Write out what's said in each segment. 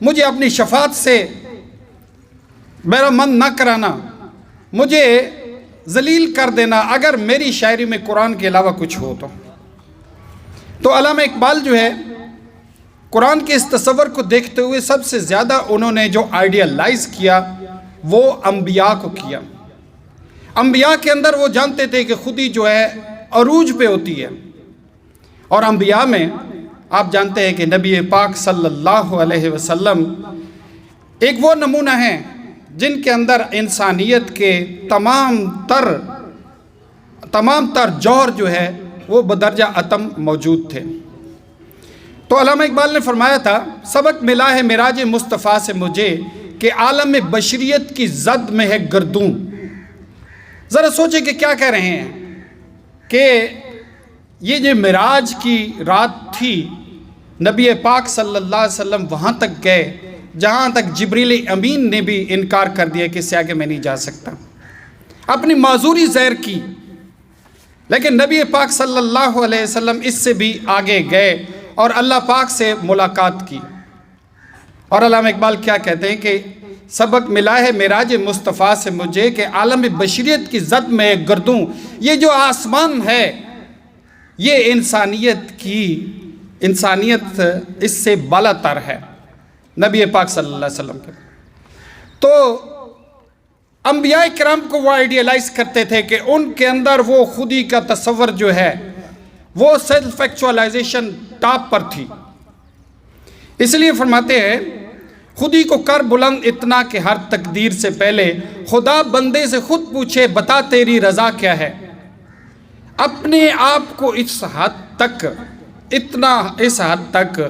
مجھے اپنی شفاعت سے میرا من نہ کرانا، مجھے ذلیل کر دینا اگر میری شاعری میں قرآن کے علاوہ کچھ ہو تو علامہ اقبال جو ہے قرآن کے اس تصور کو دیکھتے ہوئے سب سے زیادہ انہوں نے جو آئیڈیالائز کیا وہ انبیاء کو کیا۔ انبیاء کے اندر وہ جانتے تھے کہ خودی جو ہے عروج پہ ہوتی ہے، اور انبیاء میں آپ جانتے ہیں کہ نبی پاک صلی اللہ علیہ وسلم ایک وہ نمونہ ہیں جن کے اندر انسانیت کے تمام تر جوہر جو ہے وہ بدرجہ اتم موجود تھے۔ تو علامہ اقبال نے فرمایا تھا، سبق ملا ہے معراج مصطفیٰ سے مجھے کہ عالم بشریت کی زد میں ہے گردوں۔ ذرا سوچیں کہ کیا کہہ رہے ہیں کہ یہ جو معراج کی رات تھی، نبی پاک صلی اللہ علیہ وسلم وہاں تک گئے جہاں تک جبریل امین نے بھی انکار کر دیا کہ اس سے آگے میں نہیں جا سکتا، اپنی معذوری ظاہر کی، لیکن نبی پاک صلی اللہ علیہ وسلم اس سے بھی آگے گئے اور اللہ پاک سے ملاقات کی۔ اور علامہ اقبال کیا کہتے ہیں کہ سبق ملا ہے معراج مصطفیٰ سے مجھے کہ عالم بشریت کی زد میں گردوں، یہ جو آسمان ہے یہ انسانیت اس سے بالا تر ہے نبی پاک صلی اللہ علیہ وسلم کے۔ تو انبیاء کرام کو وہ آئیڈیالائز کرتے تھے کہ ان کے اندر وہ خودی کا تصور جو ہے وہ سیلف ایکچوالائزیشن ٹاپ پر تھی، اس لیے فرماتے ہیں خودی کو کر بلند اتنا کہ ہر تقدیر سے پہلے خدا بندے سے خود پوچھے بتا تیری رضا کیا ہے۔ اپنے آپ کو اس حد تک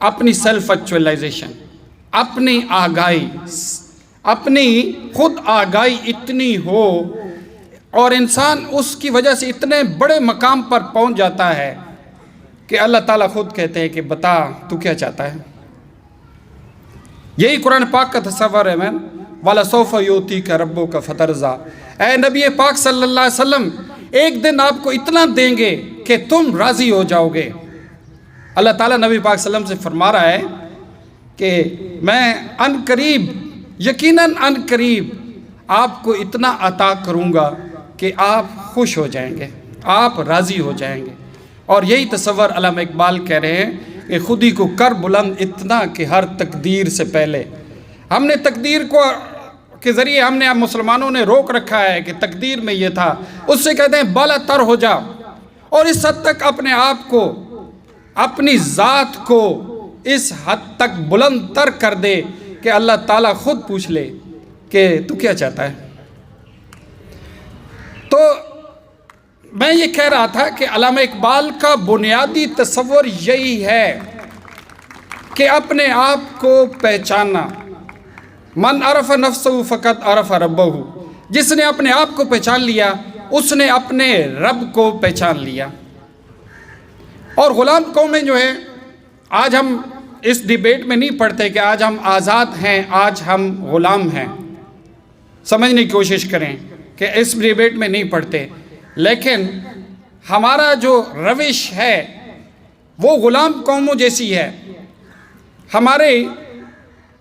اپنی سیلف ایکچوالائزیشن، اپنی آگاہی، اپنی خود آگاہی اتنی ہو اور انسان اس کی وجہ سے اتنے بڑے مقام پر پہنچ جاتا ہے کہ اللہ تعالیٰ خود کہتے ہیں کہ بتا تو کیا چاہتا ہے۔ یہی قرآن پاک کا تصور ہے مین وَلَسَوْفَ يُؤْتِيكَ رَبُّكَ فَتَرْضَىٰ، اے نبی پاک صلی اللہ علیہ وسلم ایک دن آپ کو اتنا دیں گے کہ تم راضی ہو جاؤ گے۔ اللہ تعالیٰ نبی پاک صلی اللہ علیہ وسلم سے فرما رہا ہے کہ میں ان قریب، یقیناً ان قریب آپ کو اتنا عطا کروں گا کہ آپ خوش ہو جائیں گے، آپ راضی ہو جائیں گے۔ اور یہی تصور علامہ اقبال کہہ رہے ہیں کہ خودی کو کر بلند اتنا کہ ہر تقدیر سے پہلے، ہم نے تقدیر کے ذریعے ہم نے مسلمانوں نے روک رکھا ہے کہ تقدیر میں یہ تھا، اس سے کہتے ہیں بالا تر ہو جا، اور اس حد تک اپنے آپ کو، اپنی ذات کو اس حد تک بلند تر کر دے کہ اللہ تعالیٰ خود پوچھ لے کہ تو کیا چاہتا ہے۔ تو میں یہ کہہ رہا تھا کہ علامہ اقبال کا بنیادی تصور یہی ہے کہ اپنے آپ کو پہچاننا، من عرف نفسہ فقط عرف ربہ، جس نے اپنے آپ کو پہچان لیا اس نے اپنے رب کو پہچان لیا۔ اور غلام قومیں جو ہیں، آج ہم اس ڈیبیٹ میں نہیں پڑھتے کہ آج ہم آزاد ہیں، آج ہم غلام ہیں، سمجھنے کی کوشش کریں کہ اس ڈیبیٹ میں نہیں پڑھتے، لیکن ہمارا جو روش ہے وہ غلام قوموں جیسی ہے۔ ہمارے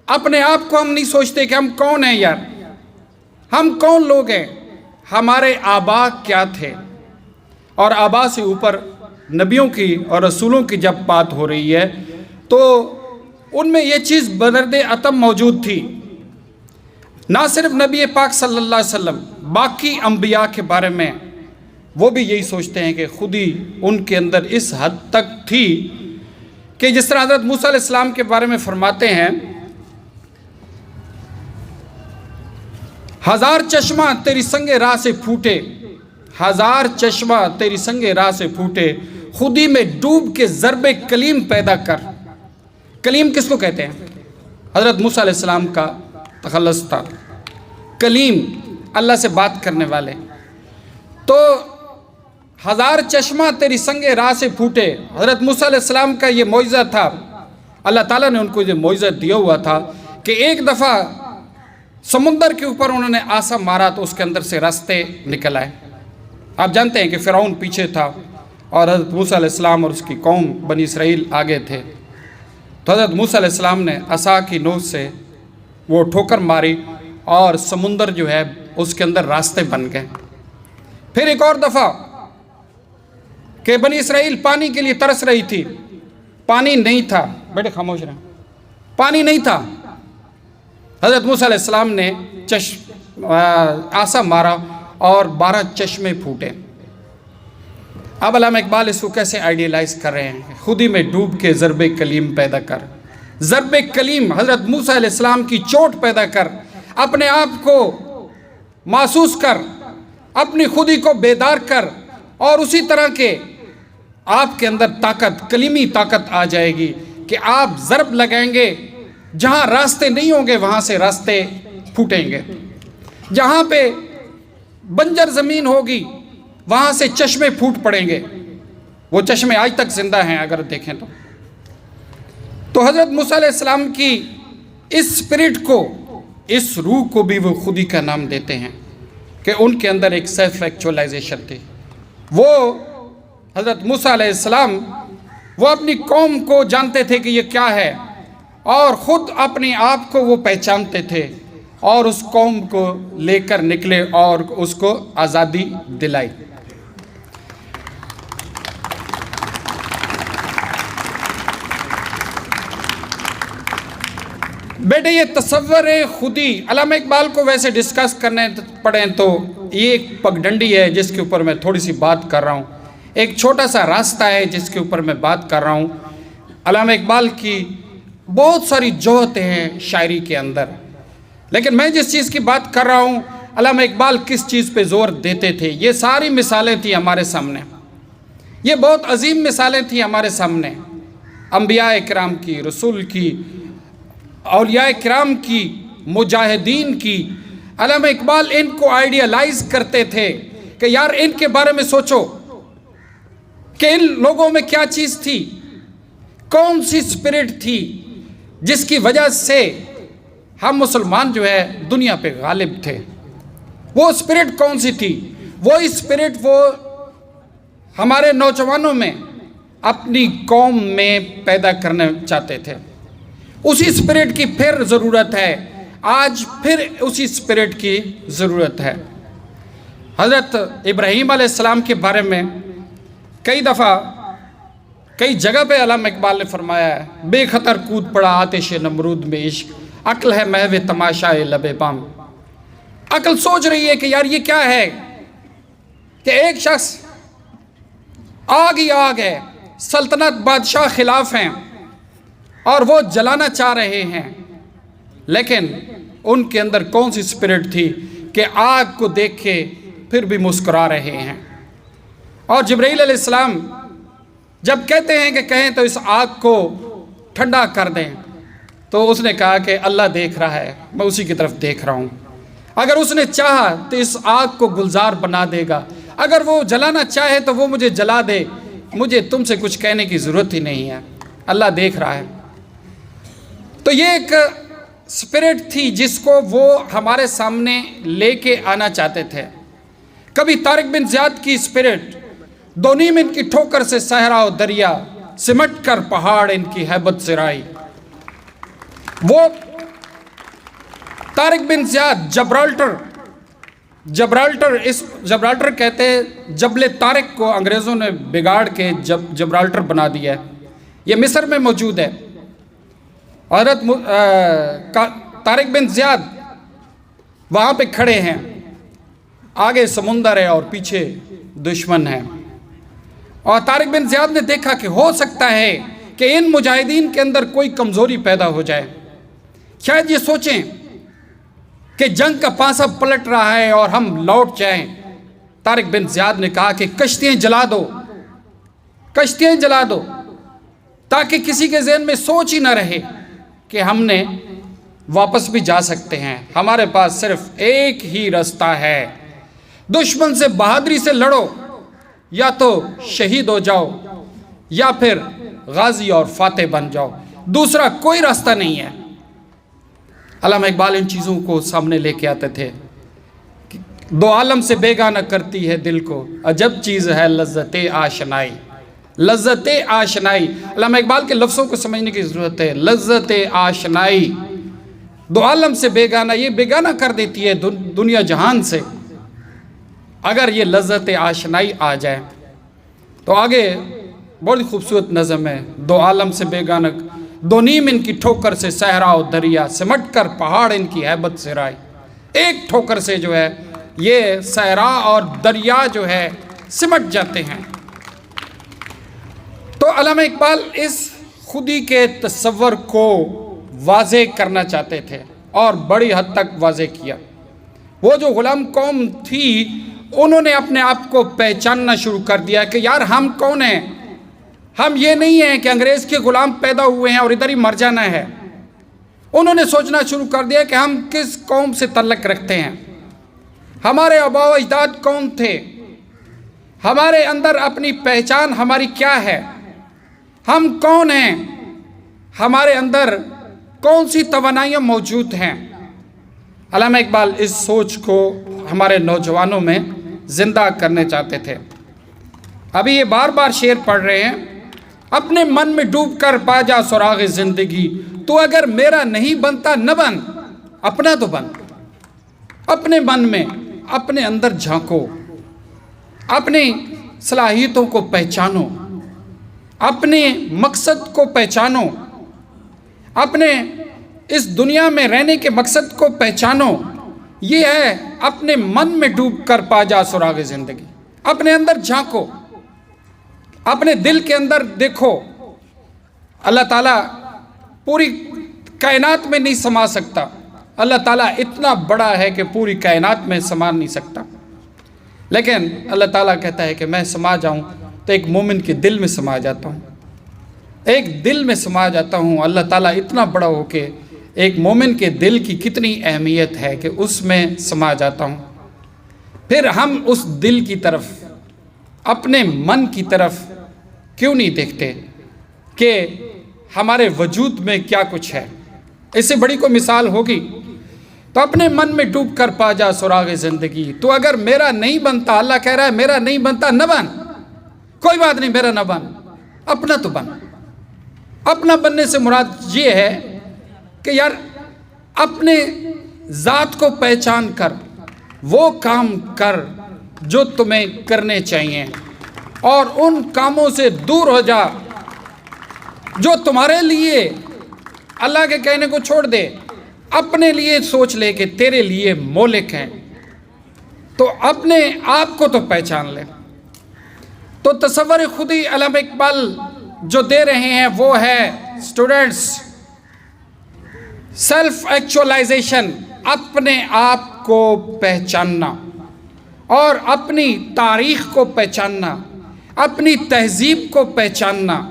اپنے آپ کو ہم نہیں سوچتے کہ ہم کون ہیں یار، ہم کون لوگ ہیں، ہمارے آبا کیا تھے، اور آبا سے اوپر نبیوں کی اور رسولوں کی جب بات ہو رہی ہے تو ان میں یہ چیز بدرد اتم موجود تھی۔ نہ صرف نبی پاک صلی اللہ علیہ وسلم، باقی انبیاء کے بارے میں وہ بھی یہی سوچتے ہیں کہ خودی ان کے اندر اس حد تک تھی کہ جس طرح حضرت موسیٰ علیہ السلام کے بارے میں فرماتے ہیں، ہزار چشمہ تیری سنگ راہ سے پھوٹے، ہزار چشمہ تیری سنگ راہ سے پھوٹے، خودی میں ڈوب کے ضرب کلیم پیدا کر۔ کلیم کس کو کہتے ہیں؟ حضرت موسیٰ علیہ السلام کا تخلص تھا، کلیم، اللہ سے بات کرنے والے۔ تو ہزار چشمہ تیری سنگ راہ سے پھوٹے، حضرت موسیٰ علیہ السلام کا یہ معجزہ تھا، اللہ تعالیٰ نے ان کو یہ معجزہ دیا ہوا تھا کہ ایک دفعہ سمندر کے اوپر انہوں نے آسا مارا تو اس کے اندر سے راستے نکل آئے۔ آپ جانتے ہیں کہ فرعون پیچھے تھا اور حضرت موسیٰ علیہ السلام اور اس کی قوم بنی اسرائیل آگے تھے۔ تو حضرت موسیٰ علیہ السلام نے عصا کی نوک سے وہ ٹھوکر ماری اور سمندر جو ہے اس کے اندر راستے بن گئے۔ پھر ایک اور دفعہ کہ بنی اسرائیل پانی کے لیے ترس رہی تھی، پانی نہیں تھا، بیٹے خاموش رہیں، پانی نہیں تھا، حضرت موسیٰ علیہ السلام نے عصا مارا اور 12 چشمے پھوٹے۔ اب علامہ اقبال اس کو کیسے آئیڈیلائز کر رہے ہیں؟ خودی میں ڈوب کے ضرب کلیم پیدا کر، ضرب کلیم حضرت موسیٰ علیہ السلام کی چوٹ پیدا کر، اپنے آپ کو محسوس کر، اپنی خودی کو بیدار کر، اور اسی طرح کے آپ کے اندر طاقت، کلیمی طاقت آ جائے گی کہ آپ ضرب لگائیں گے، جہاں راستے نہیں ہوں گے وہاں سے راستے پھوٹیں گے، جہاں پہ بنجر زمین ہوگی وہاں سے چشمے پھوٹ پڑیں گے۔ وہ چشمے آج تک زندہ ہیں اگر دیکھیں تو حضرت موسیٰ علیہ السلام کی اس اسپرٹ کو، اس روح کو بھی وہ خودی کا نام دیتے ہیں کہ ان کے اندر ایک سیلف ایکچولائزیشن تھی۔ وہ حضرت موسیٰ علیہ السلام وہ اپنی قوم کو جانتے تھے کہ یہ کیا ہے، اور خود اپنے آپ کو وہ پہچانتے تھے، اور اس قوم کو لے کر نکلے اور اس کو آزادی دلائی۔ بیٹے یہ تصور خودی، علامہ اقبال کو ویسے ڈسکس کرنے پڑیں تو یہ ایک پگڈنڈی ہے جس کے اوپر میں تھوڑی سی بات کر رہا ہوں، ایک چھوٹا سا راستہ ہے جس کے اوپر میں بات کر رہا ہوں۔ علامہ اقبال کی بہت ساری جوہتیں ہیں شاعری کے اندر، لیکن میں جس چیز کی بات کر رہا ہوں، علامہ اقبال کس چیز پہ زور دیتے تھے، یہ ساری مثالیں تھیں ہمارے سامنے، یہ بہت عظیم مثالیں تھیں ہمارے سامنے، انبیاء کرام کی، رسول کی، اولیاء کرام کی، مجاہدین کی۔ علامہ اقبال ان کو آئیڈیالائز کرتے تھے کہ یار ان کے بارے میں سوچو کہ ان لوگوں میں کیا چیز تھی، کون سی اسپرٹ تھی جس کی وجہ سے ہم مسلمان جو ہے دنیا پہ غالب تھے۔ وہ اسپرٹ کون سی تھی؟ وہ اسپرٹ وہ ہمارے نوجوانوں میں، اپنی قوم میں پیدا کرنا چاہتے تھے۔ اسی اسپرٹ کی پھر ضرورت ہے، آج پھر اسی اسپرٹ کی ضرورت ہے۔ حضرت ابراہیم علیہ السلام کے بارے میں کئی دفعہ کئی جگہ پہ علامہ اقبال نے فرمایا ہے، بے خطر کود پڑا آتش نمرود میں عشق، عقل ہے محو تماشائے لب بام۔ عقل سوچ رہی ہے کہ یار یہ کیا ہے کہ ایک شخص آگ ہی آگ ہے، سلطنت بادشاہ خلاف ہیں اور وہ جلانا چاہ رہے ہیں، لیکن ان کے اندر کون سی اسپرٹ تھی کہ آگ کو دیکھ کے پھر بھی مسکرا رہے ہیں۔ اور جبرائیل علیہ السلام جب کہتے ہیں کہ کہیں تو اس آگ کو ٹھنڈا کر دیں، تو اس نے کہا کہ اللہ دیکھ رہا ہے، میں اسی کی طرف دیکھ رہا ہوں۔ اگر اس نے چاہا تو اس آگ کو گلزار بنا دے گا، اگر وہ جلانا چاہے تو وہ مجھے جلا دے، مجھے تم سے کچھ کہنے کی ضرورت ہی نہیں ہے، اللہ دیکھ رہا ہے۔ تو یہ ایک اسپرٹ تھی جس کو وہ ہمارے سامنے لے کے آنا چاہتے تھے۔ کبھی طارق بن زیاد کی اسپرٹ، دو نیم ان کی ٹھوکر سے صحرا و دریا، سمٹ کر پہاڑ ان کی ہیبت سے رائی۔ وہ طارق بن زیاد جبرالٹر کہتے ہیں، جبل طارق کو انگریزوں نے بگاڑ کے جبرالٹر بنا دیا ہے، یہ مصر میں موجود ہے۔ حضرت طارق بن زیاد وہاں پہ کھڑے ہیں، آگے سمندر ہے اور پیچھے دشمن ہے، اور طارق بن زیاد نے دیکھا کہ ہو سکتا ہے کہ ان مجاہدین کے اندر کوئی کمزوری پیدا ہو جائے، شاید یہ سوچیں کہ جنگ کا پانسا پلٹ رہا ہے اور ہم لوٹ جائیں۔ طارق بن زیاد نے کہا کہ کشتیاں جلا دو، کشتیاں جلا دو، تاکہ کسی کے ذہن میں سوچ ہی نہ رہے کہ ہم نے واپس بھی جا سکتے ہیں، ہمارے پاس صرف ایک ہی راستہ ہے، دشمن سے بہادری سے لڑو، یا تو شہید ہو جاؤ یا پھر غازی اور فاتح بن جاؤ، دوسرا کوئی راستہ نہیں ہے۔ علامہ اقبال ان چیزوں کو سامنے لے کے آتے تھے، دو عالم سے بیگانہ کرتی ہے دل کو، عجب چیز ہے لذت آشنائی۔ لذت آشنائی. علامہ اقبال کے لفظوں کو سمجھنے کی ضرورت ہے. لذت آشنائی، دو عالم سے بیگانہ، یہ بیگانہ کر دیتی ہے دنیا جہان سے اگر یہ لذت آشنائی آ جائے. تو آگے بڑی خوبصورت نظم ہے. دو عالم سے بیگانہ، دو نیم ان کی ٹھوکر سے صحرا و دریا، سمٹ کر پہاڑ ان کی ہیبت سے رائے. ایک ٹھوکر سے جو ہے یہ صحرا اور دریا جو ہے سمٹ جاتے ہیں. تو علامہ اقبال اس خودی کے تصور کو واضح کرنا چاہتے تھے اور بڑی حد تک واضح کیا. وہ جو غلام قوم تھی انہوں نے اپنے آپ کو پہچاننا شروع کر دیا کہ یار ہم کون ہیں. ہم یہ نہیں ہیں کہ انگریز کے غلام پیدا ہوئے ہیں اور ادھر ہی مر جانا ہے. انہوں نے سوچنا شروع کر دیا کہ ہم کس قوم سے تعلق رکھتے ہیں، ہمارے آباء و اجداد کون تھے، ہمارے اندر اپنی پہچان ہماری کیا ہے، ہم کون ہیں، ہمارے اندر کون سی توانائیاں موجود ہیں. علامہ اقبال اس سوچ کو ہمارے نوجوانوں میں زندہ کرنے چاہتے تھے. ابھی یہ بار بار شعر پڑھ رہے ہیں. اپنے من میں ڈوب کر پا جا سراغ زندگی، تو اگر میرا نہیں بنتا نہ بن، اپنا تو بن. اپنے من میں اپنے اندر جھانکو، اپنی صلاحیتوں کو پہچانو، اپنے مقصد کو پہچانو، اپنے اس دنیا میں رہنے کے مقصد کو پہچانو. یہ ہے اپنے من میں ڈوب کر پا جا سراغ زندگی. اپنے اندر جھانکو، اپنے دل کے اندر دیکھو. اللہ تعالیٰ پوری کائنات میں نہیں سما سکتا. اللہ تعالیٰ اتنا بڑا ہے کہ پوری کائنات میں سما نہیں سکتا، لیکن اللہ تعالیٰ کہتا ہے کہ میں سما جاؤں تو ایک مومن کے دل میں سما جاتا ہوں، ایک دل میں سما جاتا ہوں. اللہ تعالیٰ اتنا بڑا ہو کہ ایک مومن کے دل کی کتنی اہمیت ہے کہ اس میں سما جاتا ہوں. پھر ہم اس دل کی طرف، اپنے من کی طرف کیوں نہیں دیکھتے کہ ہمارے وجود میں کیا کچھ ہے. اس سے بڑی کوئی مثال ہوگی. تو اپنے من میں ڈوب کر پا جا سراغ زندگی، تو اگر میرا نہیں بنتا، اللہ کہہ رہا ہے میرا نہیں بنتا نہ بن. کوئی بات نہیں، میرا نہ بن، اپنا تو بن. اپنا بننے سے مراد یہ ہے کہ یار اپنے ذات کو پہچان کر وہ کام کر جو تمہیں کرنے چاہیے، اور ان کاموں سے دور ہو جا جو تمہارے لیے اللہ کے کہنے کو چھوڑ دے. اپنے لیے سوچ لے کہ تیرے لیے مولک ہیں، تو اپنے آپ کو تو پہچان لے. تو تصور خودی علامہ اقبال جو دے رہے ہیں وہ ہے اسٹوڈنٹس سیلف ایکچولائزیشن، اپنے آپ کو پہچاننا اور اپنی تاریخ کو پہچاننا، اپنی تہذیب کو پہچاننا.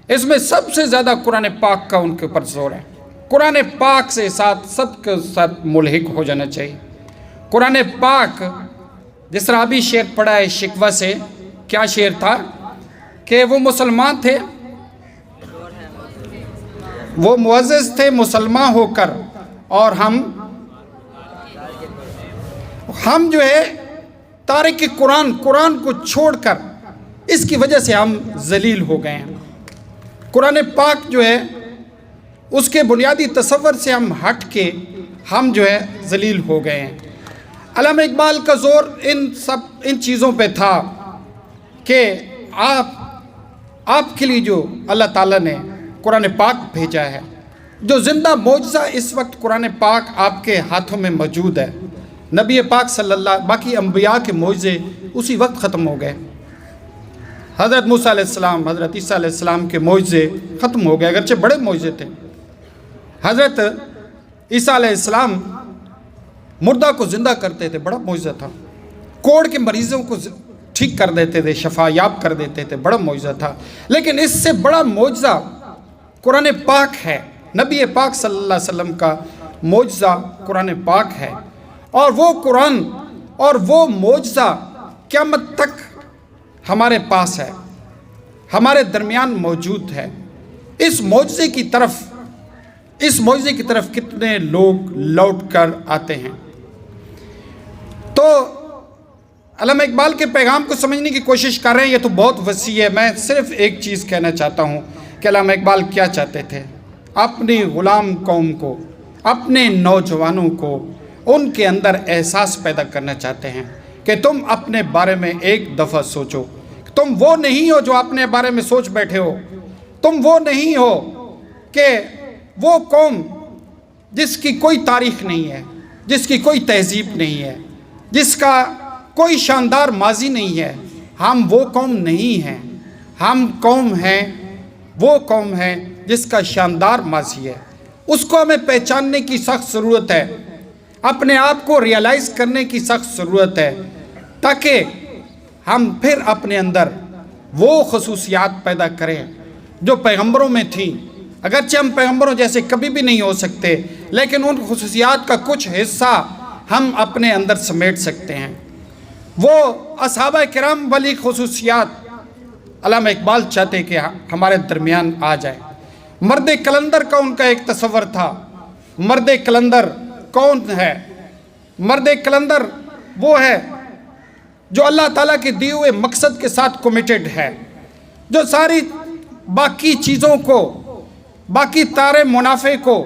اس میں سب سے زیادہ قرآن پاک کا ان کے اوپر زور ہے. قرآن پاک سے سب کے ساتھ ملحق ہو جانا چاہیے. قرآن پاک جس طرح ابھی شعر پڑھا ہے شکوہ سے، کیا شعر تھا کہ وہ مسلمان تھے، وہ معزز تھے مسلمان ہو کر، اور ہم جو ہے تارک قرآن کو چھوڑ کر اس کی وجہ سے ہم ذلیل ہو گئے ہیں. قرآن پاک جو ہے اس کے بنیادی تصور سے ہم ہٹ کے ہم جو ہے ذلیل ہو گئے ہیں. علامہ اقبال کا زور ان چیزوں پہ تھا کہ آپ کے لیے جو اللہ تعالیٰ نے قرآن پاک بھیجا ہے، جو زندہ معجزہ اس وقت قرآن پاک آپ کے ہاتھوں میں موجود ہے. نبی پاک صلی اللہ، باقی انبیاء کے معجزے اسی وقت ختم ہو گئے. حضرت موسیٰ علیہ السلام، حضرت عیسیٰ علیہ السلام کے معجزے ختم ہو گئے، اگرچہ بڑے معجزے تھے. حضرت عیسیٰ علیہ السلام مردہ کو زندہ کرتے تھے، بڑا معجزہ تھا. کوڑ کے مریضوں کو ٹھیک کر دیتے تھے، شفا یاب کر دیتے تھے، بڑا معجزہ تھا. لیکن اس سے بڑا معجزہ قرآن پاک ہے. نبی پاک صلی اللہ علیہ وسلم کا معجزہ قرآن پاک ہے، اور وہ قرآن اور وہ معجزہ قیامت تک ہمارے پاس ہے، ہمارے درمیان موجود ہے. اس معجزے کی طرف کتنے لوگ لوٹ کر آتے ہیں. تو علامہ اقبال کے پیغام کو سمجھنے کی کوشش کر رہے ہیں، یہ تو بہت وسیع ہے. میں صرف ایک چیز کہنا چاہتا ہوں کہ علامہ اقبال کیا چاہتے تھے. اپنی غلام قوم کو، اپنے نوجوانوں کو ان کے اندر احساس پیدا کرنا چاہتے ہیں کہ تم اپنے بارے میں ایک دفعہ سوچو. تم وہ نہیں ہو جو اپنے بارے میں سوچ بیٹھے ہو. تم وہ نہیں ہو کہ وہ قوم جس کی کوئی تاریخ نہیں ہے، جس کی کوئی تہذیب نہیں ہے، جس کا کوئی شاندار ماضی نہیں ہے. ہم وہ قوم نہیں ہیں. ہم قوم ہیں، وہ قوم ہے جس کا شاندار ماضی ہے. اس کو ہمیں پہچاننے کی سخت ضرورت ہے، اپنے آپ کو ریئلائز کرنے کی سخت ضرورت ہے، تاکہ ہم پھر اپنے اندر وہ خصوصیات پیدا کریں جو پیغمبروں میں تھیں. اگرچہ ہم پیغمبروں جیسے کبھی بھی نہیں ہو سکتے، لیکن ان خصوصیات کا کچھ حصہ ہم اپنے اندر سمیٹ سکتے ہیں. وہ اصحابہ کرام والی خصوصیات علامہ اقبال چاہتے کہ ہمارے درمیان آ جائیں. مرد کلندر کا ان کا ایک تصور تھا. مرد کلندر کون ہے؟ مرد کلندر وہ ہے جو اللہ تعالیٰ کے دیے ہوئے مقصد کے ساتھ کمیٹڈ ہے، جو ساری باقی چیزوں کو، باقی تارے منافع کو،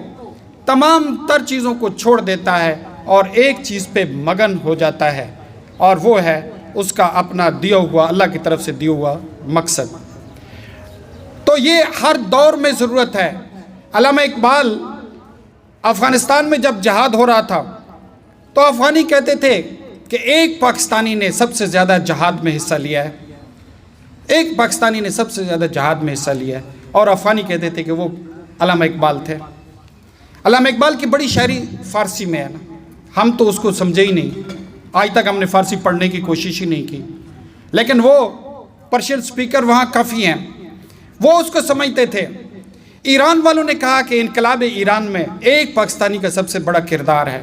تمام تر چیزوں کو چھوڑ دیتا ہے اور ایک چیز پہ مگن ہو جاتا ہے، اور وہ ہے اس کا اپنا دیا ہوا، اللہ کی طرف سے دیا ہوا مقصد. تو یہ ہر دور میں ضرورت ہے. علامہ اقبال افغانستان میں جب جہاد ہو رہا تھا تو افغانی کہتے تھے کہ ایک پاکستانی نے سب سے زیادہ جہاد میں حصہ لیا ہے. ایک پاکستانی نے سب سے زیادہ جہاد میں حصہ لیا ہے، اور افغانی کہتے تھے کہ وہ علامہ اقبال تھے. علامہ اقبال کی بڑی شاعری فارسی میں ہے نا، ہم تو اس کو سمجھے ہی نہیں. آج تک ہم نے فارسی پڑھنے کی کوشش ہی نہیں کی، لیکن وہ پرشین سپیکر وہاں کافی ہیں، وہ اس کو سمجھتے تھے. ایران والوں نے کہا کہ انقلاب ایران میں ایک پاکستانی کا سب سے بڑا کردار ہے،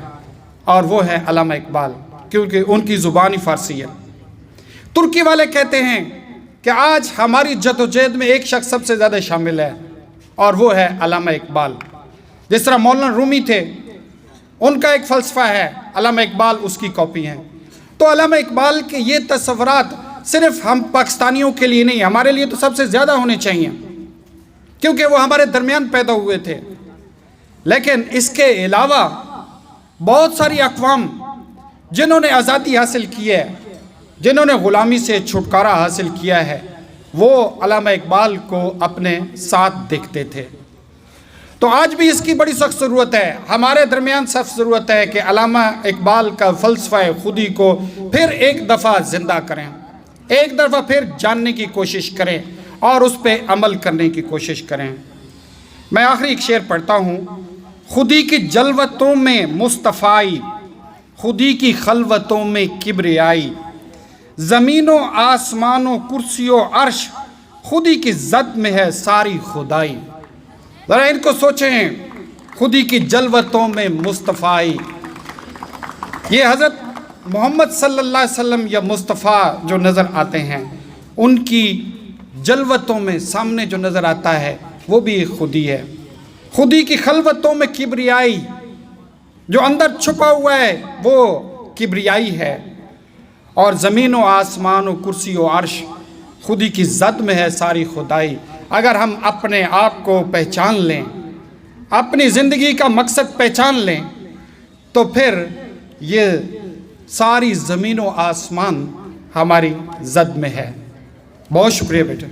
اور وہ ہے علامہ اقبال، کیونکہ ان کی زبان ہی فارسی ہے. ترکی والے کہتے ہیں کہ آج ہماری جدوجہد میں ایک شخص سب سے زیادہ شامل ہے، اور وہ ہے علامہ اقبال. جس طرح مولانا رومی تھے، ان کا ایک فلسفہ ہے، علامہ اقبال اس کی کاپی ہیں. تو علامہ اقبال کے یہ تصورات صرف ہم پاکستانیوں کے لیے نہیں، ہمارے لیے تو سب سے زیادہ ہونے چاہیے، کیونکہ وہ ہمارے درمیان پیدا ہوئے تھے. لیکن اس کے علاوہ بہت ساری اقوام جنہوں نے آزادی حاصل کی ہے، جنہوں نے غلامی سے چھٹکارا حاصل کیا ہے، وہ علامہ اقبال کو اپنے ساتھ دیکھتے تھے. تو آج بھی اس کی بڑی سخت ضرورت ہے. ہمارے درمیان سخت ضرورت ہے کہ علامہ اقبال کا فلسفہ خودی کو پھر ایک دفعہ زندہ کریں، ایک دفعہ پھر جاننے کی کوشش کریں اور اس پہ عمل کرنے کی کوشش کریں. میں آخری ایک شعر پڑھتا ہوں. خودی کی جلوتوں میں مصطفائی، خودی کی خلوتوں میں کبریائی، زمین و آسمان و کرسی و عرش، خودی کی زد میں ہے ساری خدائی. ذرا ان کو سوچیں. خودی کی جلوتوں میں مصطفائی، یہ حضرت محمد صلی اللہ علیہ وسلم یا مصطفیٰ جو نظر آتے ہیں، ان کی جلوتوں میں سامنے جو نظر آتا ہے وہ بھی خودی ہے. خودی کی خلوتوں میں کبریائی، جو اندر چھپا ہوا ہے وہ کبریائی ہے. اور زمین و آسمان و کرسی و عرش، خودی کی زد میں ہے ساری خدائی. اگر ہم اپنے آپ کو پہچان لیں، اپنی زندگی کا مقصد پہچان لیں، تو پھر یہ ساری زمین و آسمان ہماری زد میں ہے. بہت شکریہ بیٹے.